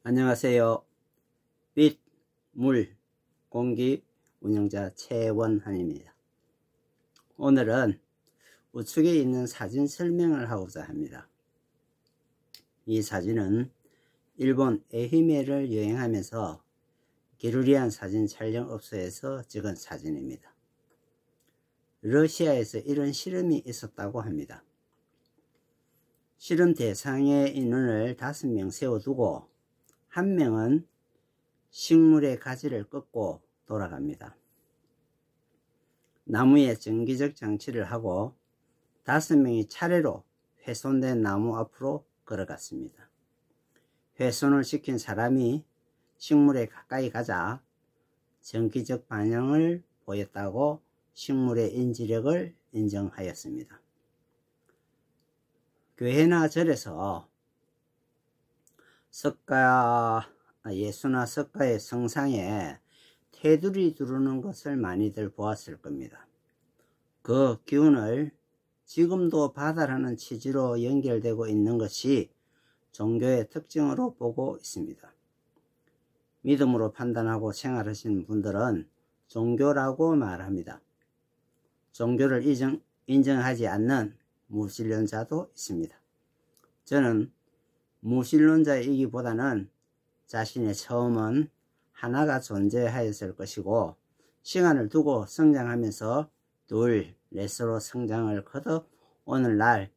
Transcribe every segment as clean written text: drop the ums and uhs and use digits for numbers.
안녕하세요. 빛, 물, 공기 운영자 최원한입니다. 오늘은 우측에 있는 사진 설명을 하고자 합니다. 이 사진은 일본 에히메를 여행하면서 기루리안 사진 촬영업소에서 찍은 사진입니다. 러시아에서 이런 실험이 있었다고 합니다. 실험 대상의 인원을 5명 세워두고 한 명은 식물의 가지를 꺾고 돌아갑니다. 나무에 정기적 장치를 하고 5명이 차례로 훼손된 나무 앞으로 걸어갔습니다. 훼손을 시킨 사람이 식물에 가까이 가자 정기적 반응을 보였다고 식물의 인지력을 인정하였습니다. 교회나 절에서 예수나 석가의 성상에 테두리 두르는 것을 많이들 보았을 겁니다. 그 기운을 지금도 받아라는 취지로 연결되고 있는 것이 종교의 특징으로 보고 있습니다. 믿음으로 판단하고 생활하시는 분들은 종교라고 말합니다. 종교를 인정하지 않는 무신론자도 있습니다. 저는 무신론자이기보다는 자신의 처음은 하나가 존재하였을 것이고 시간을 두고 성장하면서 둘, 넷으로 성장을 거듭 오늘날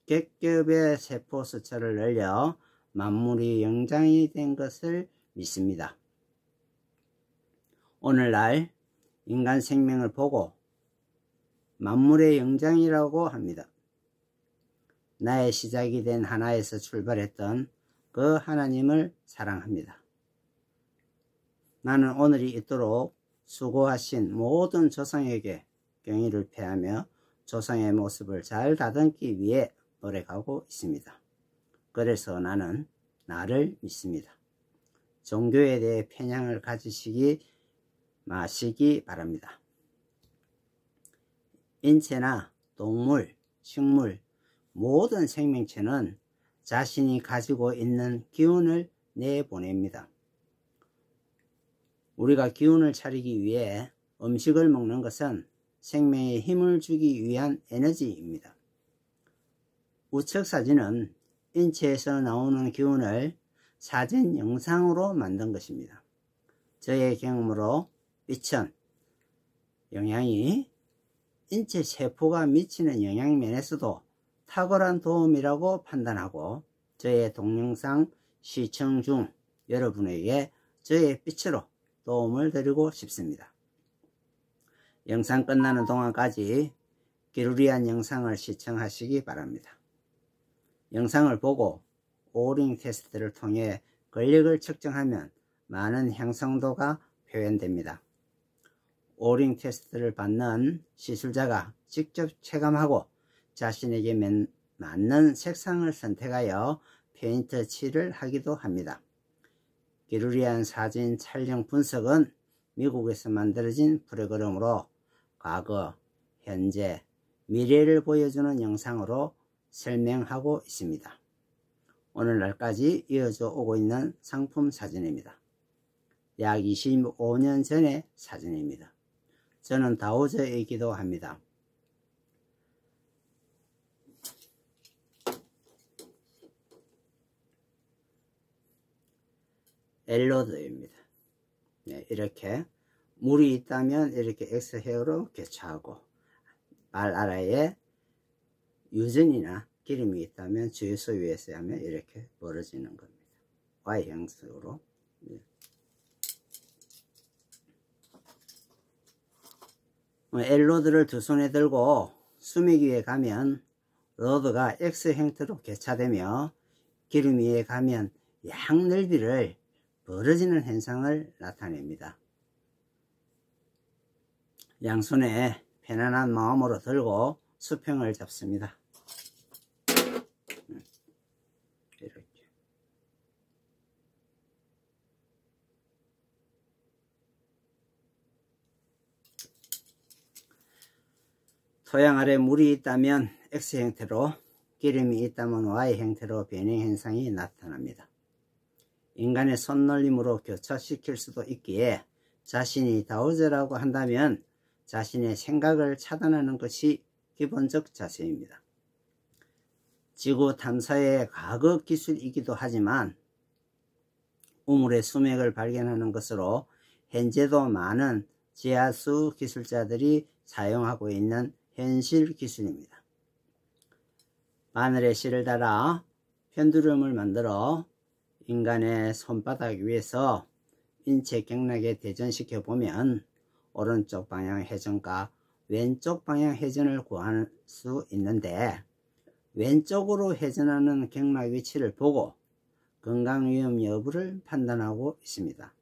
겹겹의 세포 숫자를 늘려 만물이 영장이 된 것을 믿습니다. 오늘날 인간 생명을 보고 만물의 영장이라고 합니다. 나의 시작이 된 하나에서 출발했던 그 하나님을 사랑합니다. 나는 오늘이 있도록 수고하신 모든 조상에게 경의를 표하며 조상의 모습을 잘 다듬기 위해 노력하고 있습니다. 그래서 나는 나를 믿습니다. 종교에 대해 편향을 가지시기 마시기 바랍니다. 인체나 동물, 식물, 모든 생명체는 자신이 가지고 있는 기운을 내보냅니다. 우리가 기운을 차리기 위해 음식을 먹는 것은 생명에 힘을 주기 위한 에너지입니다. 우측 사진은 인체에서 나오는 기운을 사진 영상으로 만든 것입니다. 저의 경험으로 빛은 영향이 인체 세포가 미치는 영향 면에서도 탁월한 도움이라고 판단하고 저의 동영상 시청 중 여러분에게 저의 빛으로 도움을 드리고 싶습니다. 영상 끝나는 동안까지 기루리안 영상을 시청하시기 바랍니다. 영상을 보고 오링 테스트를 통해 근력을 측정하면 많은 형성도가 표현됩니다. 오링 테스트를 받는 시술자가 직접 체감하고 자신에게 맞는 색상을 선택하여 페인트 칠을 하기도 합니다. 기루리안 사진 촬영 분석은 미국에서 만들어진 프로그램으로 과거, 현재, 미래를 보여주는 영상으로 설명하고 있습니다. 오늘날까지 이어져 오고 있는 상품 사진입니다. 약 25년 전의 사진입니다. 저는 다우저이기도 합니다. 엘로드입니다. 네, 이렇게 물이 있다면 이렇게 Xhé어로 교차하고 발 아래에 유전이나 기름이 있다면 주유소 위에서 하면 이렇게 벌어지는 겁니다. Y 형식으로. 네. 엘로드를 두 손에 들고 수맥 위에 가면 로드가 X 형태로 교차되며 기름 위에 가면 양 넓이를 벌어지는 현상을 나타냅니다. 양손에 편안한 마음으로 들고 수평을 잡습니다. 이렇게. 토양 아래 물이 있다면 X 형태로, 기름이 있다면 Y 형태로 변형 현상이 나타납니다. 인간의 손놀림으로 교차시킬 수도 있기에 자신이 다오즈라고 한다면 자신의 생각을 차단하는 것이 기본적 자세입니다. 지구 탐사의 과거 기술이기도 하지만 우물의 수맥을 발견하는 것으로 현재도 많은 지하수 기술자들이 사용하고 있는 현실 기술입니다. 바늘에 실을 달아 펜듈럼을 만들어 인간의 손바닥 위에서 인체 경락에 대전시켜 보면 오른쪽 방향 회전과 왼쪽 방향 회전을 구할 수 있는데, 왼쪽으로 회전하는 경락 위치를 보고 건강 위험 여부를 판단하고 있습니다.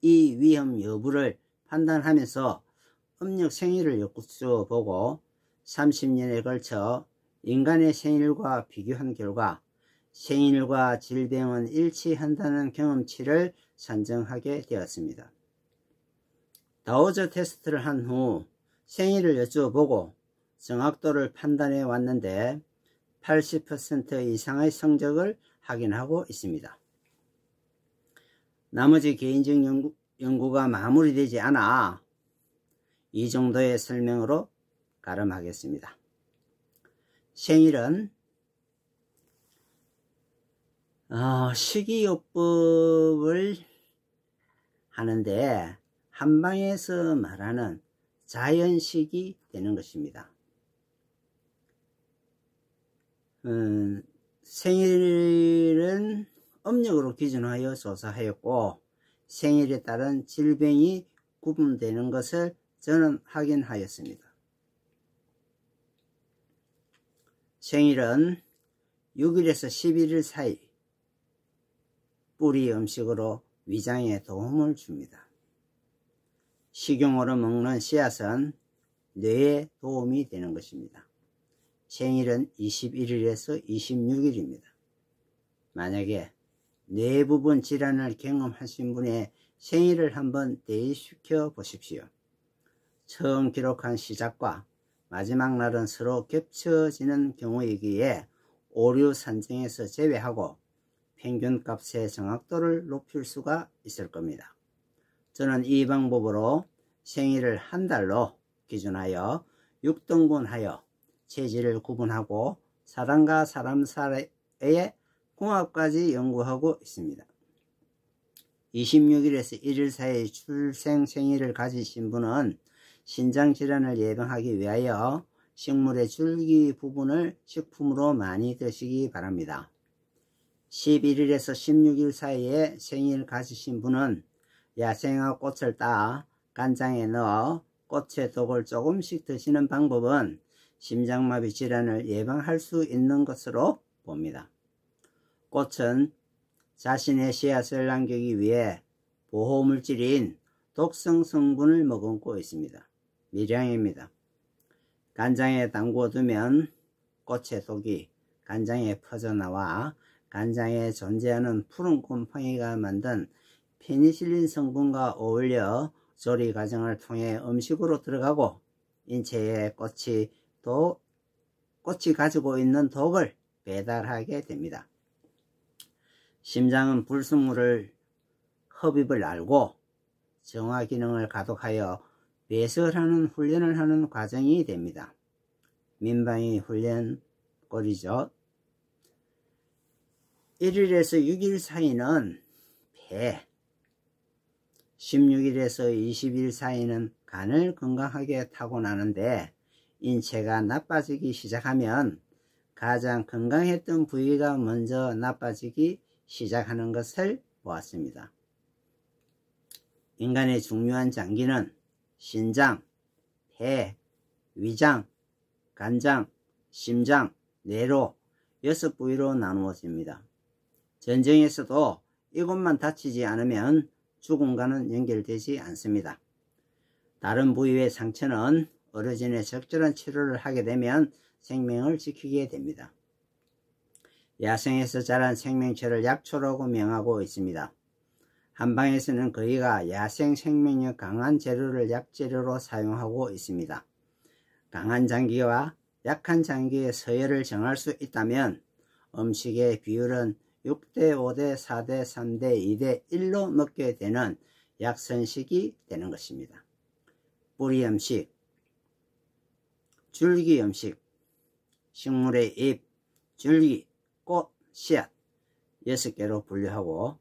이 위험 여부를 판단하면서 음력 생일을 엮어보고 30년에 걸쳐 인간의 생일과 비교한 결과 생일과 질병은 일치한다는 경험치를 산정하게 되었습니다. 다오즈 테스트를 한 후 생일을 여쭈어보고 정확도를 판단해 왔는데 80% 이상의 성적을 확인하고 있습니다. 나머지 개인적 연구가 마무리되지 않아 이 정도의 설명으로 가름하겠습니다. 생일은 식이요법을 하는데 한방에서 말하는 자연식이 되는 것입니다. 생일은 음력으로 기준하여 조사하였고 생일에 따른 질병이 구분되는 것을 저는 확인하였습니다. 생일은 6일에서 11일 사이 뿌리 음식으로 위장에 도움을 줍니다. 식용으로 먹는 씨앗은 뇌에 도움이 되는 것입니다. 생일은 21일에서 26일입니다. 만약에 뇌 부분 질환을 경험하신 분의 생일을 한번 대입시켜 보십시오. 처음 기록한 시작과 마지막 날은 서로 겹쳐지는 경우이기에 오류 산정에서 제외하고 평균값의 정확도를 높일 수가 있을 겁니다. 저는 이 방법으로 생일을 한 달로 기준하여 6등분하여 체질을 구분하고 사람과 사람 사이의 궁합까지 연구하고 있습니다. 26일에서 1일 사이 출생 생일을 가지신 분은 신장질환을 예방하기 위하여 식물의 줄기 부분을 식품으로 많이 드시기 바랍니다. 11일에서 16일 사이에 생일 가지신 분은 야생화 꽃을 따 간장에 넣어 꽃의 독을 조금씩 드시는 방법은 심장마비 질환을 예방할 수 있는 것으로 봅니다. 꽃은 자신의 씨앗을 남기기 위해 보호물질인 독성 성분을 머금고 있습니다. 미량입니다. 간장에 담궈 두면 꽃의 독이 간장에 퍼져나와 간장에 존재하는 푸른 곰팡이가 만든 페니실린 성분과 어울려 조리 과정을 통해 음식으로 들어가고 인체에 꽃이 가지고 있는 독을 배달하게 됩니다. 심장은 불순물을 흡입을 알고 정화 기능을 가독하여 배설하는 훈련을 하는 과정이 됩니다. 민방위 훈련 꼴이죠. 1일에서 6일 사이는 폐, 16일에서 20일 사이는 간을 건강하게 타고나는데 인체가 나빠지기 시작하면 가장 건강했던 부위가 먼저 나빠지기 시작하는 것을 보았습니다. 인간의 중요한 장기는 신장, 폐, 위장, 간장, 심장, 뇌로 6부위로 나누어집니다. 전쟁에서도 이곳만 다치지 않으면 죽음과는 연결되지 않습니다. 다른 부위의 상처는 어르신의 적절한 치료를 하게 되면 생명을 지키게 됩니다. 야생에서 자란 생명체를 약초라고 명하고 있습니다. 한방에서는 거의가 야생 생명력 강한 재료를 약재료로 사용하고 있습니다. 강한 장기와 약한 장기의 서열을 정할 수 있다면 음식의 비율은 6대 5대 4대 3대 2대 1로 먹게 되는 약선식이 되는 것입니다. 뿌리 음식, 줄기 음식, 식물의 잎, 줄기, 꽃, 씨앗 6개로 분류하고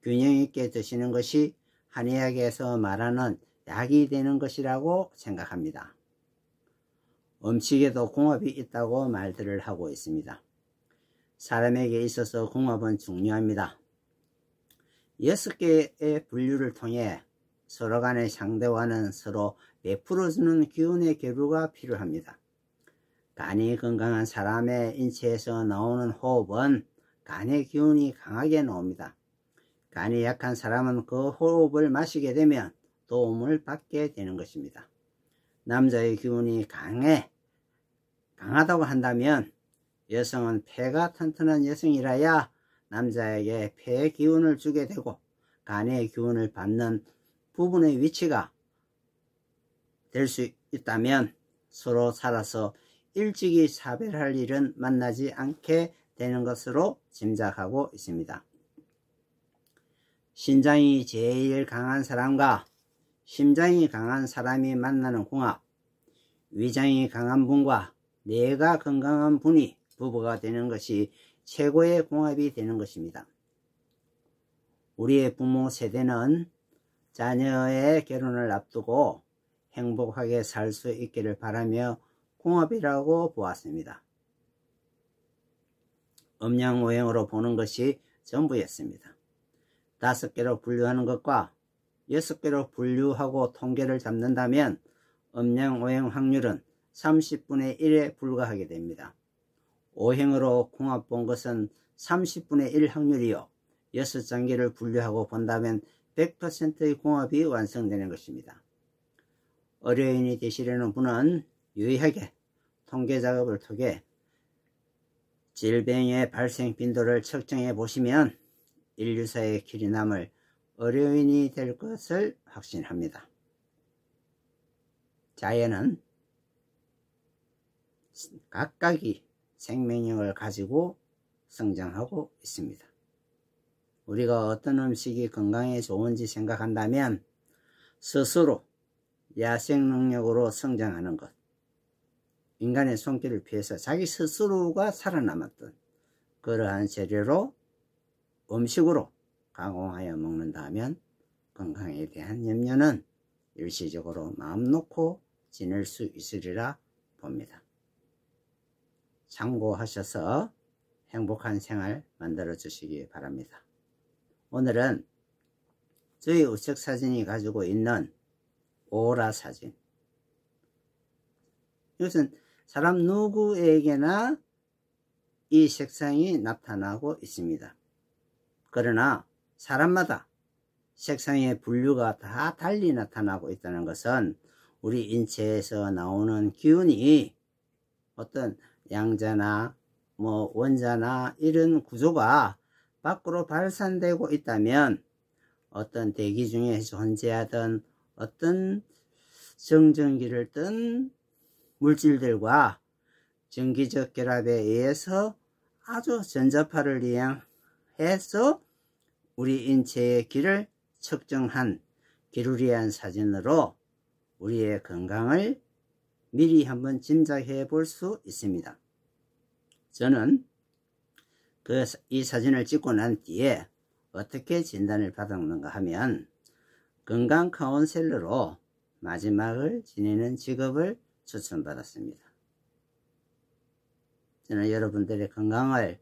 균형 있게 드시는 것이 한의학에서 말하는 약이 되는 것이라고 생각합니다. 음식에도 궁합이 있다고 말들을 하고 있습니다. 사람에게 있어서 궁합은 중요합니다. 6개의 분류를 통해 서로 간의 상대와는 서로 베풀어주는 기운의 교류가 필요합니다. 간이 건강한 사람의 인체에서 나오는 호흡은 간의 기운이 강하게 나옵니다. 간이 약한 사람은 그 호흡을 마시게 되면 도움을 받게 되는 것입니다. 남자의 기운이 강하다고 한다면 여성은 폐가 튼튼한 여성이라야 남자에게 폐의 기운을 주게 되고 간의 기운을 받는 부분의 위치가 될 수 있다면 서로 살아서 일찍이 사별할 일은 만나지 않게 되는 것으로 짐작하고 있습니다. 신장이 제일 강한 사람과 심장이 강한 사람이 만나는 궁합, 위장이 강한 분과 뇌가 건강한 분이 부부가 되는 것이 최고의 궁합이 되는 것입니다. 우리의 부모 세대는 자녀의 결혼을 앞두고 행복하게 살 수 있기를 바라며 궁합이라고 보았습니다. 음양오행으로 보는 것이 전부였습니다. 5개로 분류하는 것과 6개로 분류하고 통계를 잡는다면 음양오행 확률은 30분의 1에 불과하게 됩니다. 오행으로 궁합 본 것은 30분의 1 확률이요 6장기를 분류하고 본다면 100%의 궁합이 완성되는 것입니다. 의료인이 되시려는 분은 유의하게 통계 작업을 통해 질병의 발생 빈도를 측정해 보시면 인류사의 길이 남을 의료인이 될 것을 확신합니다. 자연은 각각이 생명력을 가지고 성장하고 있습니다. 우리가 어떤 음식이 건강에 좋은지 생각한다면 스스로 야생 능력으로 성장하는 것, 인간의 손길을 피해서 자기 스스로가 살아남았던 그러한 재료로 음식으로 가공하여 먹는다면 건강에 대한 염려는 일시적으로 마음 놓고 지낼 수 있으리라 봅니다. 참고하셔서 행복한 생활 만들어 주시기 바랍니다. 오늘은 저희 우측 사진이 가지고 있는 오라 사진, 이것은 사람 누구에게나 이 색상이 나타나고 있습니다. 그러나 사람마다 색상의 분류가 다 달리 나타나고 있다는 것은 우리 인체에서 나오는 기운이 어떤 양자나 원자나 이런 구조가 밖으로 발산되고 있다면 어떤 대기 중에 존재하던 어떤 정전기를 뜬 물질들과 전기적 결합에 의해서 아주 전자파를 이용해서 우리 인체의 길을 측정한 기루리안 사진으로 우리의 건강을 미리 한번 짐작해 볼 수 있습니다. 저는 이 사진을 찍고 난 뒤에 어떻게 진단을 받았는가 하면 건강 카운셀러로 마지막을 지내는 직업을 추천받았습니다. 저는 여러분들의 건강을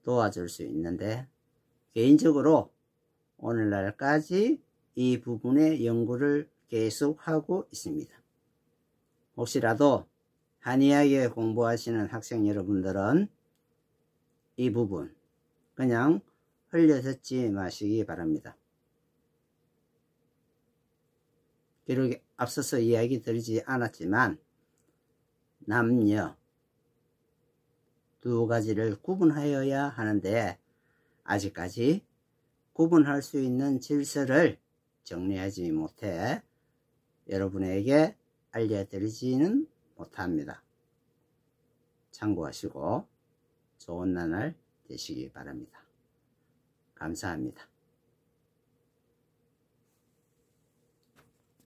도와줄 수 있는데 개인적으로 오늘날까지 이 부분의 연구를 계속하고 있습니다. 혹시라도 한의학에 공부하시는 학생 여러분들은 이 부분 그냥 흘려듣지 마시기 바랍니다. 비록 앞서서 이야기 드리지 않았지만 남녀 두 가지를 구분하여야 하는데 아직까지 구분할 수 있는 질서를 정리하지 못해 여러분에게 알려드리지는 못합니다. 참고하시고 좋은 나날 되시기 바랍니다. 감사합니다.